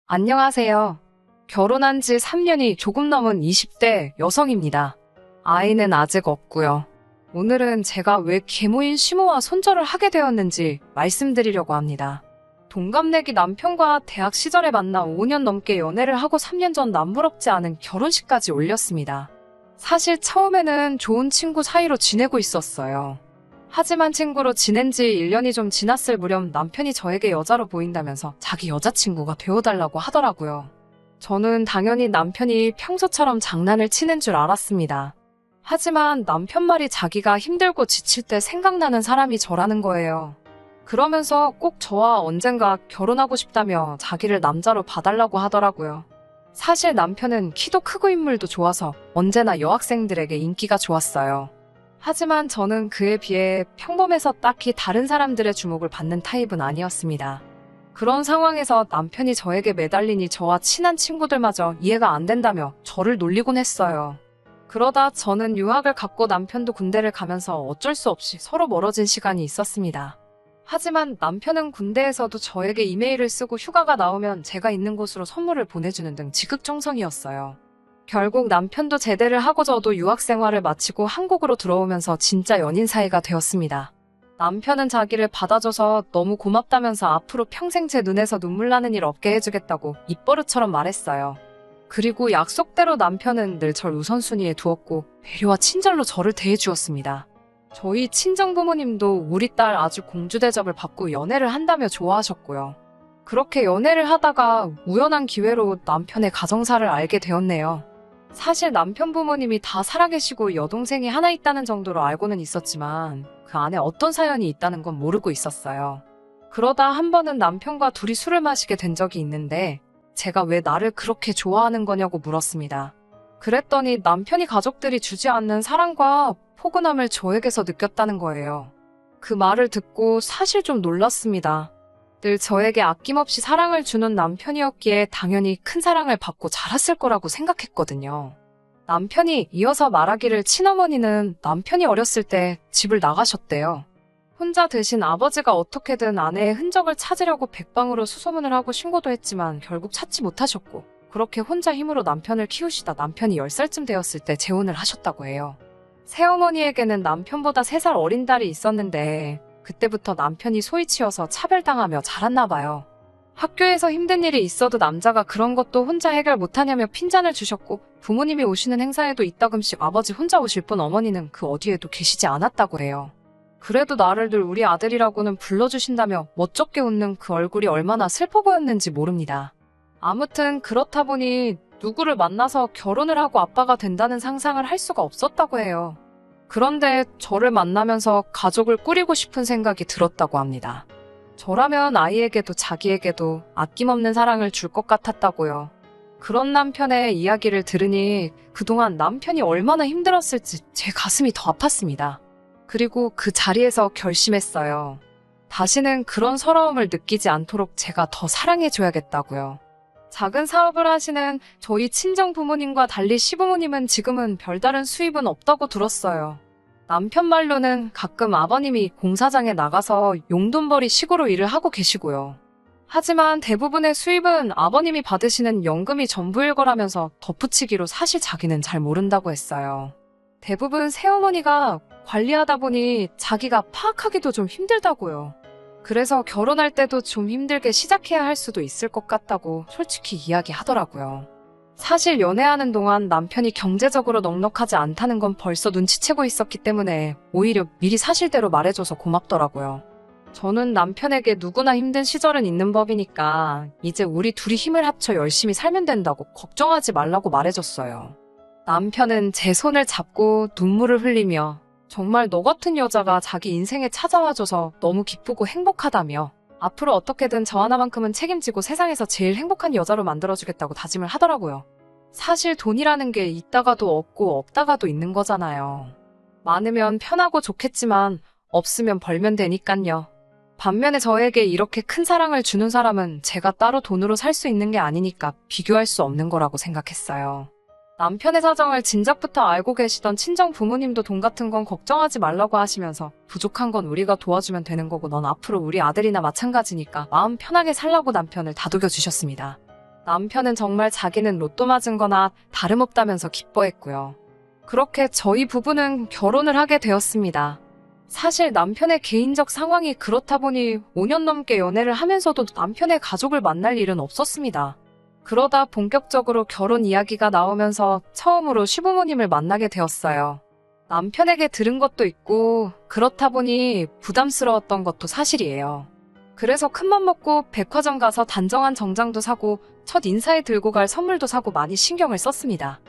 안녕하세요. 결혼한 지 3년이 조금 넘은 20대 여성입니다. 아이는 아직 없고요. 오늘은 제가 왜 계모인 시모와 손절을 하게 되었는지 말씀드리려고 합니다. 동갑내기 남편과 대학 시절에 만나 5년 넘게 연애를 하고 3년 전 남부럽지 않은 결혼식까지 올렸습니다. 사실 처음에는 좋은 친구 사이로 지내고 있었어요. 하지만 친구로 지낸 지 1년이 좀 지났을 무렵 남편이 저에게 여자로 보인다면서 자기 여자친구가 되어달라고 하더라고요. 저는 당연히 남편이 평소처럼 장난을 치는 줄 알았습니다. 하지만 남편 말이 자기가 힘들고 지칠 때 생각나는 사람이 저라는 거예요. 그러면서 꼭 저와 언젠가 결혼하고 싶다며 자기를 남자로 봐달라고 하더라고요. 사실 남편은 키도 크고 인물도 좋아서 언제나 여학생들에게 인기가 좋았어요. 하지만 저는 그에 비해 평범해서 딱히 다른 사람들의 주목을 받는 타입은 아니었습니다. 그런 상황에서 남편이 저에게 매달리니 저와 친한 친구들마저 이해가 안 된다며 저를 놀리곤 했어요. 그러다 저는 유학을 갔고 남편도 군대를 가면서 어쩔 수 없이 서로 멀어진 시간이 있었습니다. 하지만 남편은 군대에서도 저에게 이메일을 쓰고 휴가가 나오면 제가 있는 곳으로 선물을 보내주는 등 지극정성이었어요. 결국 남편도 제대를 하고 저도 유학 생활을 마치고 한국으로 들어오면서 진짜 연인 사이가 되었습니다. 남편은 자기를 받아줘서 너무 고맙다면서 앞으로 평생 제 눈에서 눈물 나는 일 없게 해주겠다고 입버릇처럼 말했어요. 그리고 약속대로 남편은 늘 절 우선순위에 두었고 배려와 친절로 저를 대해주었습니다. 저희 친정부모님도 우리 딸 아주 공주 대접을 받고 연애를 한다며 좋아하셨고요. 그렇게 연애를 하다가 우연한 기회로 남편의 가정사를 알게 되었네요. 사실 남편 부모님이 다 살아계시고 여동생이 하나 있다는 정도로 알고는 있었지만 그 안에 어떤 사연이 있다는 건 모르고 있었어요. 그러다 한 번은 남편과 둘이 술을 마시게 된 적이 있는데 제가 왜 나를 그렇게 좋아하는 거냐고 물었습니다. 그랬더니 남편이 가족들이 주지 않는 사랑과 포근함을 저에게서 느꼈다는 거예요. 그 말을 듣고 사실 좀 놀랐습니다. 늘 저에게 아낌없이 사랑을 주는 남편이었기에 당연히 큰 사랑을 받고 자랐을 거라고 생각했거든요. 남편이 이어서 말하기를 친어머니는 남편이 어렸을 때 집을 나가셨대요. 혼자 드신 아버지가 어떻게든 아내의 흔적을 찾으려고 백방으로 수소문을 하고 신고도 했지만 결국 찾지 못하셨고 그렇게 혼자 힘으로 남편을 키우시다 남편이 10살쯤 되었을 때 재혼을 하셨다고 해요. 새어머니에게는 남편보다 3살 어린 딸이 있었는데 그때부터 남편이 소위 치여서 차별당하며 자랐나 봐요. 학교에서 힘든 일이 있어도 남자가 그런 것도 혼자 해결 못하냐며 핀잔을 주셨고 부모님이 오시는 행사에도 이따금씩 아버지 혼자 오실 뿐 어머니는 그 어디에도 계시지 않았다고 해요. 그래도 나를 늘 우리 아들이라고는 불러주신다며 멋쩍게 웃는 그 얼굴이 얼마나 슬퍼 보였는지 모릅니다. 아무튼 그렇다 보니 누구를 만나서 결혼을 하고 아빠가 된다는 상상을 할 수가 없었다고 해요. 그런데 저를 만나면서 가족을 꾸리고 싶은 생각이 들었다고 합니다. 저라면 아이에게도 자기에게도 아낌없는 사랑을 줄 것 같았다고요. 그런 남편의 이야기를 들으니 그동안 남편이 얼마나 힘들었을지 제 가슴이 더 아팠습니다. 그리고 그 자리에서 결심했어요. 다시는 그런 서러움을 느끼지 않도록 제가 더 사랑해줘야겠다고요. 작은 사업을 하시는 저희 친정 부모님과 달리 시부모님은 지금은 별다른 수입은 없다고 들었어요. 남편 말로는 가끔 아버님이 공사장에 나가서 용돈벌이 식으로 일을 하고 계시고요. 하지만 대부분의 수입은 아버님이 받으시는 연금이 전부일 거라면서 덧붙이기로 사실 자기는 잘 모른다고 했어요. 대부분 새어머니가 관리하다 보니 자기가 파악하기도 좀 힘들다고요. 그래서 결혼할 때도 좀 힘들게 시작해야 할 수도 있을 것 같다고 솔직히 이야기하더라고요. 사실 연애하는 동안 남편이 경제적으로 넉넉하지 않다는 건 벌써 눈치채고 있었기 때문에 오히려 미리 사실대로 말해줘서 고맙더라고요. 저는 남편에게 누구나 힘든 시절은 있는 법이니까 이제 우리 둘이 힘을 합쳐 열심히 살면 된다고 걱정하지 말라고 말해줬어요. 남편은 제 손을 잡고 눈물을 흘리며 정말 너 같은 여자가 자기 인생에 찾아와줘서 너무 기쁘고 행복하다며 앞으로 어떻게든 저 하나만큼은 책임지고 세상에서 제일 행복한 여자로 만들어주겠다고 다짐을 하더라고요. 사실 돈이라는 게 있다가도 없고 없다가도 있는 거잖아요. 많으면 편하고 좋겠지만 없으면 벌면 되니깐요. 반면에 저에게 이렇게 큰 사랑을 주는 사람은 제가 따로 돈으로 살 수 있는 게 아니니까 비교할 수 없는 거라고 생각했어요. 남편의 사정을 진작부터 알고 계시던 친정 부모님도 돈 같은 건 걱정하지 말라고 하시면서 부족한 건 우리가 도와주면 되는 거고 넌 앞으로 우리 아들이나 마찬가지니까 마음 편하게 살라고 남편을 다독여 주셨습니다. 남편은 정말 자기는 로또 맞은 거나 다름없다면서 기뻐했고요. 그렇게 저희 부부는 결혼을 하게 되었습니다. 사실 남편의 개인적 상황이 그렇다 보니 5년 넘게 연애를 하면서도 남편의 가족을 만날 일은 없었습니다. 그러다 본격적으로 결혼 이야기가 나오면서 처음으로 시부모님을 만나게 되었어요. 남편에게 들은 것도 있고 그렇다 보니 부담스러웠던 것도 사실이에요. 그래서 큰맘 먹고 백화점 가서 단정한 정장도 사고 첫 인사에 들고 갈 선물도 사고 많이 신경을 썼습니다.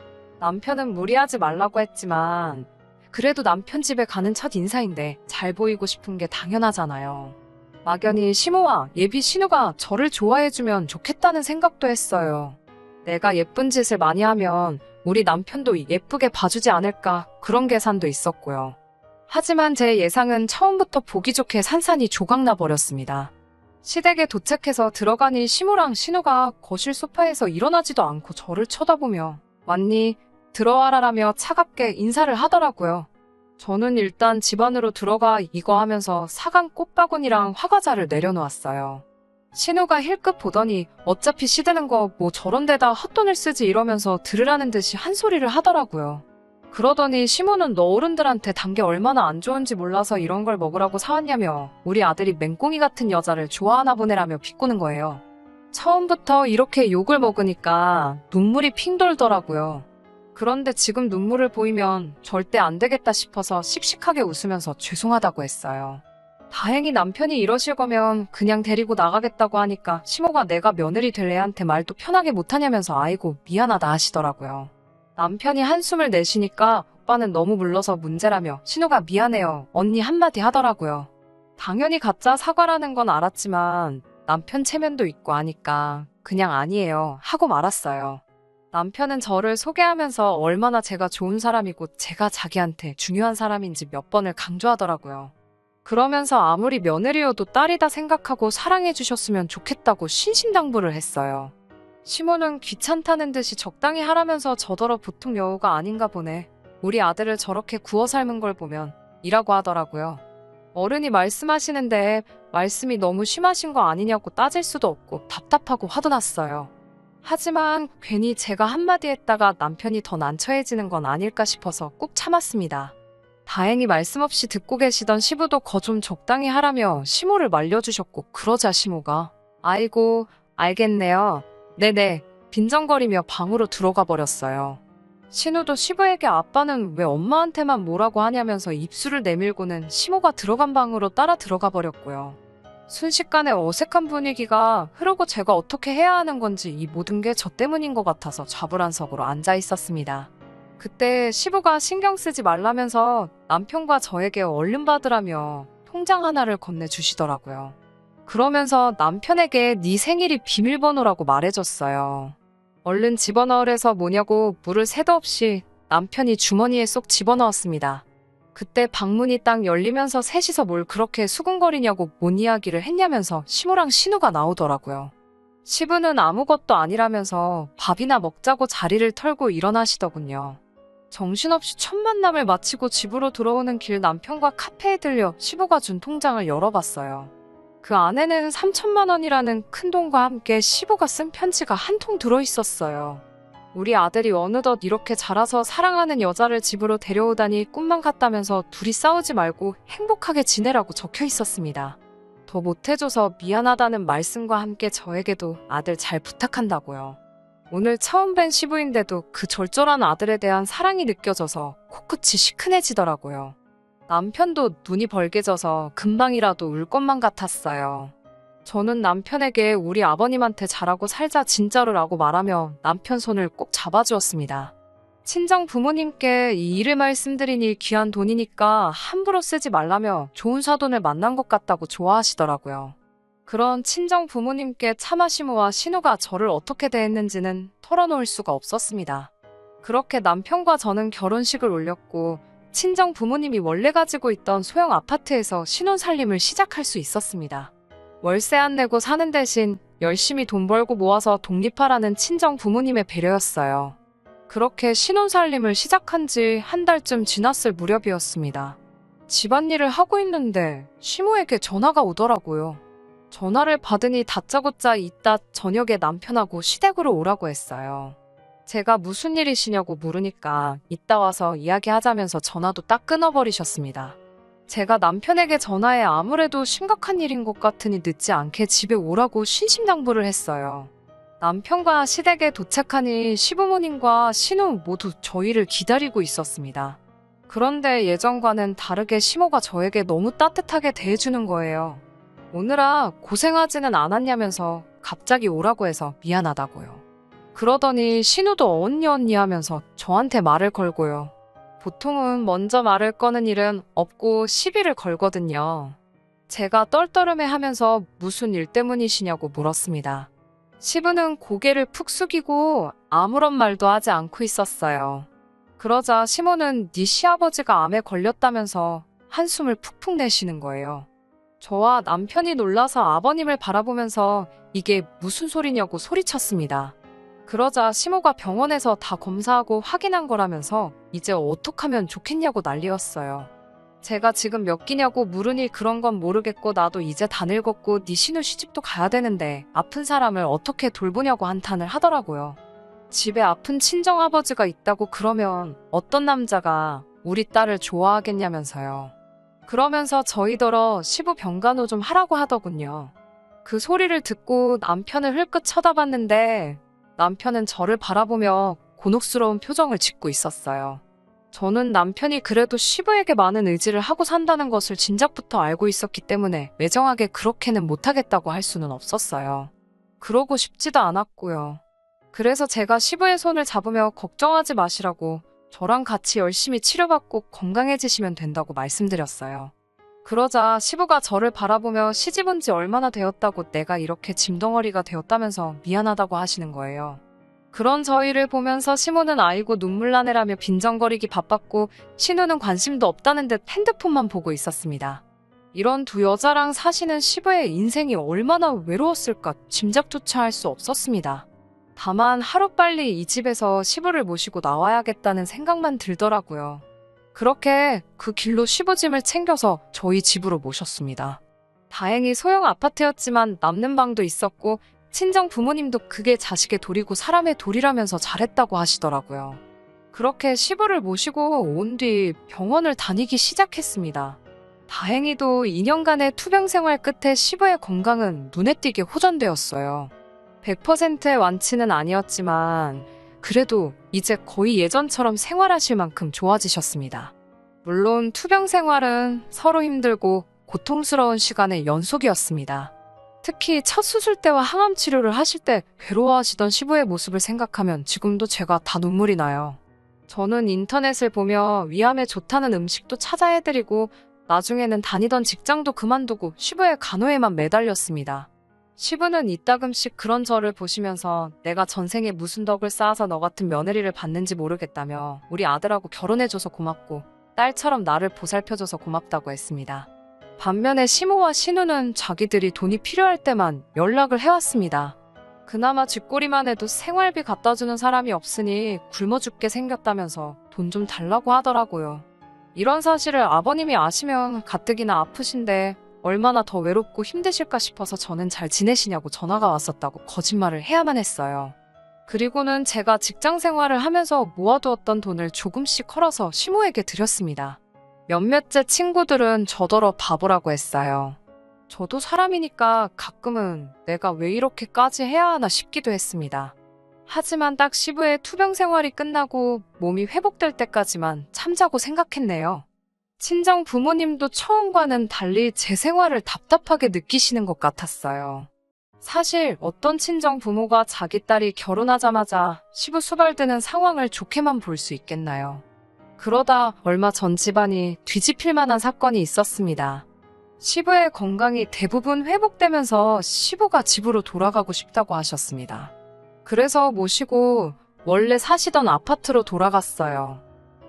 남편은 무리하지 말라고 했지만 그래도 남편 집에 가는 첫 인사인데 잘 보이고 싶은 게 당연하잖아요. 막연히 시모와 예비 신우가 저를 좋아해주면 좋겠다는 생각도 했어요. 내가 예쁜 짓을 많이 하면 우리 남편도 예쁘게 봐주지 않을까 그런 계산도 있었고요. 하지만 제 예상은 처음부터 보기 좋게 산산이 조각나 버렸습니다. 시댁에 도착해서 들어가니 시모랑 신우가 거실 소파에서 일어나지도 않고 저를 쳐다보며 왔니? 들어와라라며 차갑게 인사를 하더라고요. 저는 일단 집 안으로 들어가 이거 하면서 사간 꽃바구니랑 화과자를 내려놓았어요. 신우가 힐끗 보더니 어차피 시드는 거 뭐 저런 데다 헛돈을 쓰지 이러면서 들으라는 듯이 한 소리를 하더라고요. 그러더니 시모는 너 어른들한테 단 게 얼마나 안 좋은지 몰라서 이런 걸 먹으라고 사왔냐며 우리 아들이 맹꽁이 같은 여자를 좋아하나 보네라며 비꼬는 거예요. 처음부터 이렇게 욕을 먹으니까 눈물이 핑 돌더라고요. 그런데 지금 눈물을 보이면 절대 안 되겠다 싶어서 씩씩하게 웃으면서 죄송하다고 했어요. 다행히 남편이 이러실 거면 그냥 데리고 나가겠다고 하니까 시모가 내가 며느리 될 애한테 말도 편하게 못하냐면서 아이고 미안하다 하시더라고요. 남편이 한숨을 내쉬니까 오빠는 너무 물러서 문제라며 신우가 미안해요 언니 한마디 하더라고요. 당연히 가짜 사과라는 건 알았지만 남편 체면도 있고 하니까 그냥 아니에요 하고 말았어요. 남편은 저를 소개하면서 얼마나 제가 좋은 사람이고 제가 자기한테 중요한 사람인지 몇 번을 강조하더라고요. 그러면서 아무리 며느리여도 딸이다 생각하고 사랑해 주셨으면 좋겠다고 신신당부를 했어요. 시모는 귀찮다는 듯이 적당히 하라면서 저더러 보통 여우가 아닌가 보네. 우리 아들을 저렇게 구워 삶은 걸 보면 이라고 하더라고요. 어른이 말씀하시는데 말씀이 너무 심하신 거 아니냐고 따질 수도 없고 답답하고 화도 났어요. 하지만 괜히 제가 한마디 했다가 남편이 더 난처해지는 건 아닐까 싶어서 꾹 참았습니다. 다행히 말씀 없이 듣고 계시던 시부도 거 좀 적당히 하라며 시모를 말려주셨고 그러자 시모가 아이고 알겠네요. 네네 빈정거리며 방으로 들어가 버렸어요. 신우도 시부에게 아빠는 왜 엄마한테만 뭐라고 하냐면서 입술을 내밀고는 시모가 들어간 방으로 따라 들어가 버렸고요. 순식간에 어색한 분위기가 흐르고 제가 어떻게 해야 하는 건지 이 모든 게 저 때문인 것 같아서 좌불안석으로 앉아 있었습니다. 그때 시부가 신경 쓰지 말라면서 남편과 저에게 얼른 받으라며 통장 하나를 건네주시더라고요. 그러면서 남편에게 네 생일이 비밀번호라고 말해줬어요. 얼른 집어넣으래서 뭐냐고 물을 새도 없이 남편이 주머니에 쏙 집어넣었습니다. 그때 방문이 딱 열리면서 셋이서 뭘 그렇게 수근거리냐고 뭔 이야기를 했냐면서 시모랑 신우가 나오더라고요. 시부는 아무것도 아니라면서 밥이나 먹자고 자리를 털고 일어나시더군요. 정신없이 첫 만남을 마치고 집으로 들어오는 길 남편과 카페에 들려 시부가 준 통장을 열어봤어요. 그 안에는 3천만 원이라는 큰 돈과 함께 시부가 쓴 편지가 한 통 들어있었어요. 우리 아들이 어느덧 이렇게 자라서 사랑하는 여자를 집으로 데려오다니 꿈만 같다면서 둘이 싸우지 말고 행복하게 지내라고 적혀 있었습니다. 더 못해줘서 미안하다는 말씀과 함께 저에게도 아들 잘 부탁한다고요. 오늘 처음 뵌 시부인데도 그 절절한 아들에 대한 사랑이 느껴져서 코끝이 시큰해지더라고요. 남편도 눈이 벌게져서 금방이라도 울 것만 같았어요. 저는 남편에게 우리 아버님한테 잘하고 살자 진짜로라고 말하며 남편 손을 꼭 잡아주었습니다. 친정 부모님께 이 일을 말씀드리니 귀한 돈이니까 함부로 쓰지 말라며 좋은 사돈을 만난 것 같다고 좋아하시더라고요. 그런 친정 부모님께 차마 시모와 신우가 저를 어떻게 대했는지는 털어놓을 수가 없었습니다. 그렇게 남편과 저는 결혼식을 올렸고 친정 부모님이 원래 가지고 있던 소형 아파트에서 신혼살림을 시작할 수 있었습니다. 월세 안 내고 사는 대신 열심히 돈 벌고 모아서 독립하라는 친정 부모님의 배려였어요. 그렇게 신혼살림을 시작한 지 한 달쯤 지났을 무렵이었습니다. 집안일을 하고 있는데 시모에게 전화가 오더라고요. 전화를 받으니 다짜고짜 이따 저녁에 남편하고 시댁으로 오라고 했어요. 제가 무슨 일이시냐고 물으니까 이따 와서 이야기하자면서 전화도 딱 끊어버리셨습니다. 제가 남편에게 전화해 아무래도 심각한 일인 것 같으니 늦지 않게 집에 오라고 신심당부를 했어요. 남편과 시댁에 도착하니 시부모님과 신우 모두 저희를 기다리고 있었습니다. 그런데 예전과는 다르게 시모가 저에게 너무 따뜻하게 대해주는 거예요. 오느라 고생하지는 않았냐면서 갑자기 오라고 해서 미안하다고요. 그러더니 신우도 언니 하면서 저한테 말을 걸고요. 보통은 먼저 말을 거는 일은 없고 시비를 걸거든요. 제가 떨떠름해하면서 무슨 일 때문이시냐고 물었습니다. 시부는 고개를 푹 숙이고 아무런 말도 하지 않고 있었어요. 그러자 시모는 네 시아버지가 암에 걸렸다면서 한숨을 푹푹 내쉬는 거예요. 저와 남편이 놀라서 아버님을 바라보면서 이게 무슨 소리냐고 소리쳤습니다. 그러자 시모가 병원에서 다 검사하고 확인한 거라면서 이제 어떡하면 좋겠냐고 난리였어요. 제가 지금 몇 끼냐고 물으니 그런 건 모르겠고 나도 이제 다 늙었고 네 신우 시집도 가야 되는데 아픈 사람을 어떻게 돌보냐고 한탄을 하더라고요. 집에 아픈 친정아버지가 있다고 그러면 어떤 남자가 우리 딸을 좋아하겠냐면서요. 그러면서 저희더러 시부 병간호 좀 하라고 하더군요. 그 소리를 듣고 남편을 흘끗 쳐다봤는데 남편은 저를 바라보며 곤혹스러운 표정을 짓고 있었어요. 저는 남편이 그래도 시부에게 많은 의지를 하고 산다는 것을 진작부터 알고 있었기 때문에 매정하게 그렇게는 못하겠다고 할 수는 없었어요. 그러고 싶지도 않았고요. 그래서 제가 시부의 손을 잡으며 걱정하지 마시라고 저랑 같이 열심히 치료받고 건강해지시면 된다고 말씀드렸어요. 그러자 시부가 저를 바라보며 시집 온 지 얼마나 되었다고 내가 이렇게 짐덩어리가 되었다면서 미안하다고 하시는 거예요. 그런 저희를 보면서 시모는 아이고 눈물 나네라며 빈정거리기 바빴고 신우는 관심도 없다는 듯 핸드폰만 보고 있었습니다. 이런 두 여자랑 사시는 시부의 인생이 얼마나 외로웠을까 짐작조차 할 수 없었습니다. 다만 하루빨리 이 집에서 시부를 모시고 나와야겠다는 생각만 들더라고요. 그렇게 그 길로 시부짐을 챙겨서 저희 집으로 모셨습니다. 다행히 소형 아파트였지만 남는 방도 있었고 친정 부모님도 그게 자식의 도리고 사람의 도리라면서 잘했다고 하시더라고요. 그렇게 시부를 모시고 온 뒤 병원을 다니기 시작했습니다. 다행히도 2년간의 투병 생활 끝에 시부의 건강은 눈에 띄게 호전되었어요. 100%의 완치는 아니었지만 그래도 이제 거의 예전처럼 생활하실 만큼 좋아지셨습니다. 물론 투병 생활은 서로 힘들고 고통스러운 시간의 연속이었습니다. 특히 첫 수술 때와 항암 치료를 하실 때 괴로워하시던 시부의 모습을 생각하면 지금도 제가 다 눈물이 나요. 저는 인터넷을 보며 위암에 좋다는 음식도 찾아 해드리고 나중에는 다니던 직장도 그만두고 시부의 간호에만 매달렸습니다. 시부는 이따금씩 그런 저를 보시면서 내가 전생에 무슨 덕을 쌓아서 너 같은 며느리를 받는지 모르겠다며 우리 아들하고 결혼해줘서 고맙고 딸처럼 나를 보살펴줘서 고맙다고 했습니다. 반면에 시모와 신우는 자기들이 돈이 필요할 때만 연락을 해왔습니다. 그나마 쥐꼬리만 해도 생활비 갖다주는 사람이 없으니 굶어 죽게 생겼다면서 돈 좀 달라고 하더라고요. 이런 사실을 아버님이 아시면 가뜩이나 아프신데 얼마나 더 외롭고 힘드실까 싶어서 저는 잘 지내시냐고 전화가 왔었다고 거짓말을 해야만 했어요. 그리고는 제가 직장 생활을 하면서 모아두었던 돈을 조금씩 헐어서 시모에게 드렸습니다. 몇몇째 친구들은 저더러 바보라고 했어요. 저도 사람이니까 가끔은 내가 왜 이렇게까지 해야 하나 싶기도 했습니다. 하지만 딱 시부의 투병 생활이 끝나고 몸이 회복될 때까지만 참자고 생각했네요. 친정 부모님도 처음과는 달리 제 생활을 답답하게 느끼시는 것 같았어요. 사실 어떤 친정 부모가 자기 딸이 결혼하자마자 시부 수발드는 상황을 좋게만 볼 수 있겠나요? 그러다 얼마 전 집안이 뒤집힐 만한 사건이 있었습니다. 시부의 건강이 대부분 회복되면서 시부가 집으로 돌아가고 싶다고 하셨습니다. 그래서 모시고 원래 사시던 아파트로 돌아갔어요.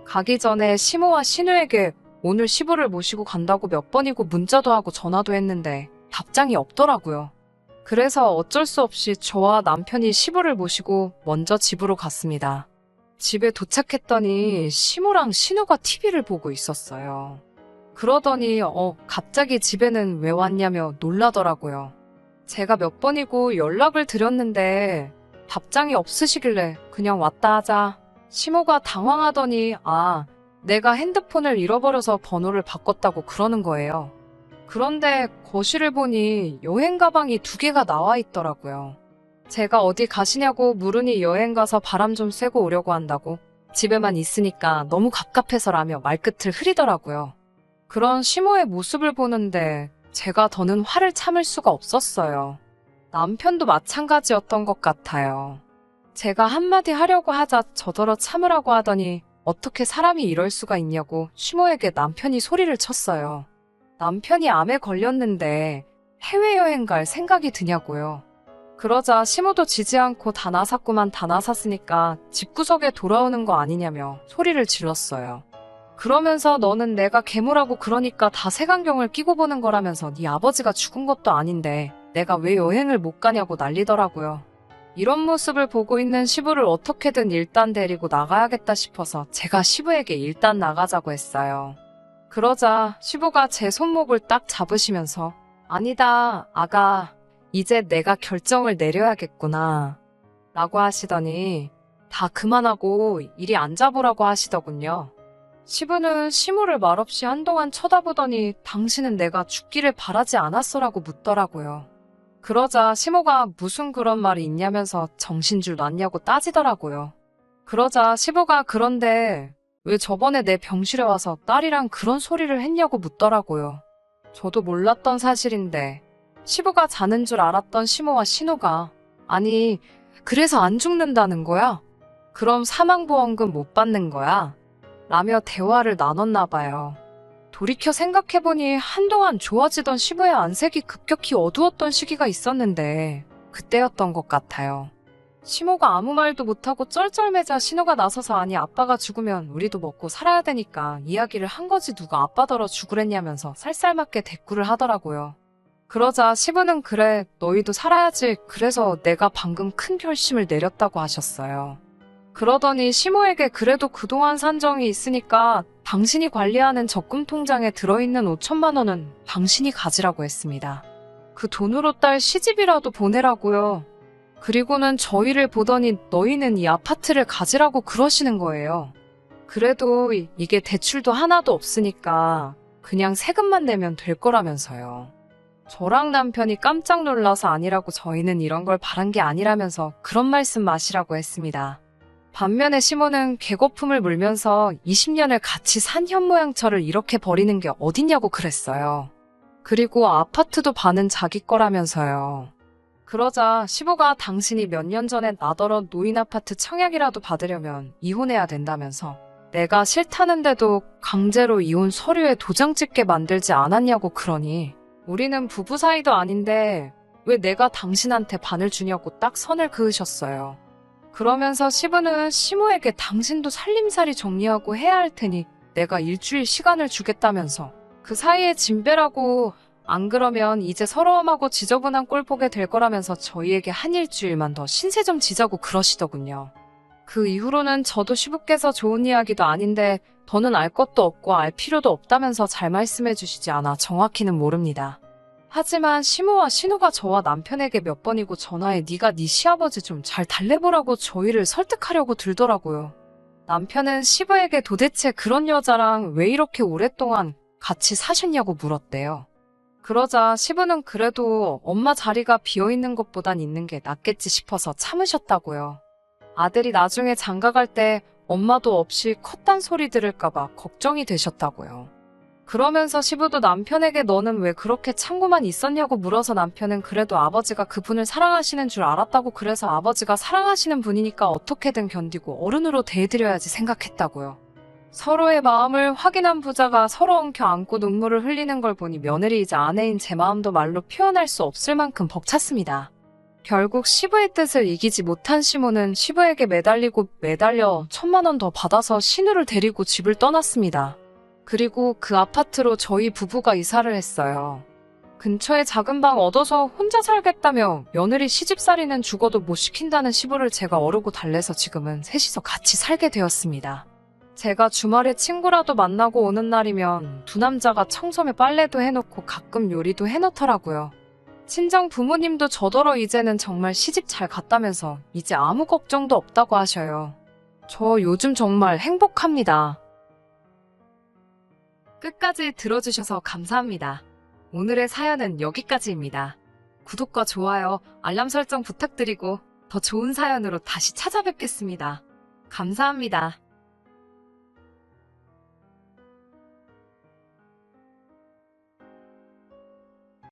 가기 전에 시모와 신우에게 오늘 시부를 모시고 간다고 몇 번이고 문자도 하고 전화도 했는데 답장이 없더라고요. 그래서 어쩔 수 없이 저와 남편이 시부를 모시고 먼저 집으로 갔습니다. 집에 도착했더니 시모랑 신우가 TV를 보고 있었어요. 그러더니 갑자기 집에는 왜 왔냐며 놀라더라고요. 제가 몇 번이고 연락을 드렸는데 답장이 없으시길래 그냥 왔다 하자. 시모가 당황하더니 내가 핸드폰을 잃어버려서 번호를 바꿨다고 그러는 거예요. 그런데 거실을 보니 여행 가방이 2개가 나와 있더라고요. 제가 어디 가시냐고 물으니 여행 가서 바람 좀 쐬고 오려고 한다고. 집에만 있으니까 너무 갑갑해서라며 말끝을 흐리더라고요. 그런 시모의 모습을 보는데 제가 더는 화를 참을 수가 없었어요. 남편도 마찬가지였던 것 같아요. 제가 한마디 하려고 하자 저더러 참으라고 하더니 어떻게 사람이 이럴 수가 있냐고 시모에게 남편이 소리를 쳤어요. 남편이 암에 걸렸는데 해외여행 갈 생각이 드냐고요. 그러자 시모도 지지 않고 다 나섰구만 다 나섰으니까 집구석에 돌아오는 거 아니냐며 소리를 질렀어요. 그러면서 너는 내가 괴물하고 그러니까 다 색안경을 끼고 보는 거라면서 네 아버지가 죽은 것도 아닌데 내가 왜 여행을 못 가냐고 난리더라고요. 이런 모습을 보고 있는 시부를 어떻게든 일단 데리고 나가야겠다 싶어서 제가 시부에게 일단 나가자고 했어요. 그러자 시부가 제 손목을 딱 잡으시면서 아니다, 아가. 이제 내가 결정을 내려야겠구나. 라고 하시더니 다 그만하고 이리 앉아보라고 하시더군요. 시부는 시모를 말없이 한동안 쳐다보더니 당신은 내가 죽기를 바라지 않았어라고 묻더라고요. 그러자 시모가 무슨 그런 말이 있냐면서 정신줄 놨냐고 따지더라고요. 그러자 시부가 그런데 왜 저번에 내 병실에 와서 딸이랑 그런 소리를 했냐고 묻더라고요. 저도 몰랐던 사실인데 시부가 자는 줄 알았던 시모와 신우가 아니 그래서 안 죽는다는 거야? 그럼 사망보험금 못 받는 거야? 라며 대화를 나눴나 봐요. 돌이켜 생각해보니 한동안 좋아지던 시부의 안색이 급격히 어두웠던 시기가 있었는데 그때였던 것 같아요. 시모가 아무 말도 못하고 쩔쩔매자 신우가 나서서 아니 아빠가 죽으면 우리도 먹고 살아야 되니까 이야기를 한 거지 누가 아빠더러 죽으랬냐면서 살살맞게 대꾸를 하더라고요. 그러자 시부는 그래 너희도 살아야지 그래서 내가 방금 큰 결심을 내렸다고 하셨어요. 그러더니 시모에게 그래도 그동안 산정이 있으니까 당신이 관리하는 적금 통장에 들어있는 5천만 원은 당신이 가지라고 했습니다. 그 돈으로 딸 시집이라도 보내라고요. 그리고는 저희를 보더니 너희는 이 아파트를 가지라고 그러시는 거예요. 그래도 이게 대출도 하나도 없으니까 그냥 세금만 내면 될 거라면서요. 저랑 남편이 깜짝 놀라서 아니라고 저희는 이런 걸 바란 게 아니라면서 그런 말씀 마시라고 했습니다. 반면에 시모는 개거품을 물면서 20년을 같이 산 현모양처를 이렇게 버리는 게 어딨냐고 그랬어요. 그리고 아파트도 반은 자기 거라면서요. 그러자 시부가 당신이 몇 년 전에 나더러 노인 아파트 청약이라도 받으려면 이혼해야 된다면서 내가 싫다는데도 강제로 이혼 서류에 도장 찍게 만들지 않았냐고 그러니 우리는 부부 사이도 아닌데 왜 내가 당신한테 반을 주냐고 딱 선을 그으셨어요. 그러면서 시부는 시모에게 당신도 살림살이 정리하고 해야 할 테니 내가 일주일 시간을 주겠다면서 그 사이에 짐 빼라고 안 그러면 이제 서러움하고 지저분한 꼴 보게 될 거라면서 저희에게 한 일주일만 더 신세 좀 지자고 그러시더군요. 그 이후로는 저도 시부께서 좋은 이야기도 아닌데 더는 알 것도 없고 알 필요도 없다면서 잘 말씀해 주시지 않아 정확히는 모릅니다. 하지만 시모와 신우가 저와 남편에게 몇 번이고 전화해 네가 네 시아버지 좀 잘 달래보라고 저희를 설득하려고 들더라고요. 남편은 시부에게 도대체 그런 여자랑 왜 이렇게 오랫동안 같이 사셨냐고 물었대요. 그러자 시부는 그래도 엄마 자리가 비어있는 것보단 있는 게 낫겠지 싶어서 참으셨다고요. 아들이 나중에 장가갈 때 엄마도 없이 컸단 소리 들을까봐 걱정이 되셨다고요. 그러면서 시부도 남편에게 너는 왜 그렇게 참고만 있었냐고 물어서 남편은 그래도 아버지가 그분을 사랑하시는 줄 알았다고 그래서 아버지가 사랑하시는 분이니까 어떻게든 견디고 어른으로 대해드려야지 생각했다고요. 서로의 마음을 확인한 부자가 서로 엉켜 안고 눈물을 흘리는 걸 보니 며느리이자 아내인 제 마음도 말로 표현할 수 없을 만큼 벅찼습니다. 결국 시부의 뜻을 이기지 못한 시모는 시부에게 매달려 1,000만 원 더 받아서 신우를 데리고 집을 떠났습니다. 그리고 그 아파트로 저희 부부가 이사를 했어요. 근처에 작은 방 얻어서 혼자 살겠다며 며느리 시집살이는 죽어도 못 시킨다는 시부를 제가 어르고 달래서 지금은 셋이서 같이 살게 되었습니다. 제가 주말에 친구라도 만나고 오는 날이면 두 남자가 청소며 빨래도 해놓고 가끔 요리도 해놓더라고요. 친정 부모님도 저더러 이제는 정말 시집 잘 갔다면서 이제 아무 걱정도 없다고 하셔요. 저 요즘 정말 행복합니다. 끝까지 들어주셔서 감사합니다. 오늘의 사연은 여기까지입니다. 구독과 좋아요, 알람 설정 부탁드리고 더 좋은 사연으로 다시 찾아뵙겠습니다. 감사합니다.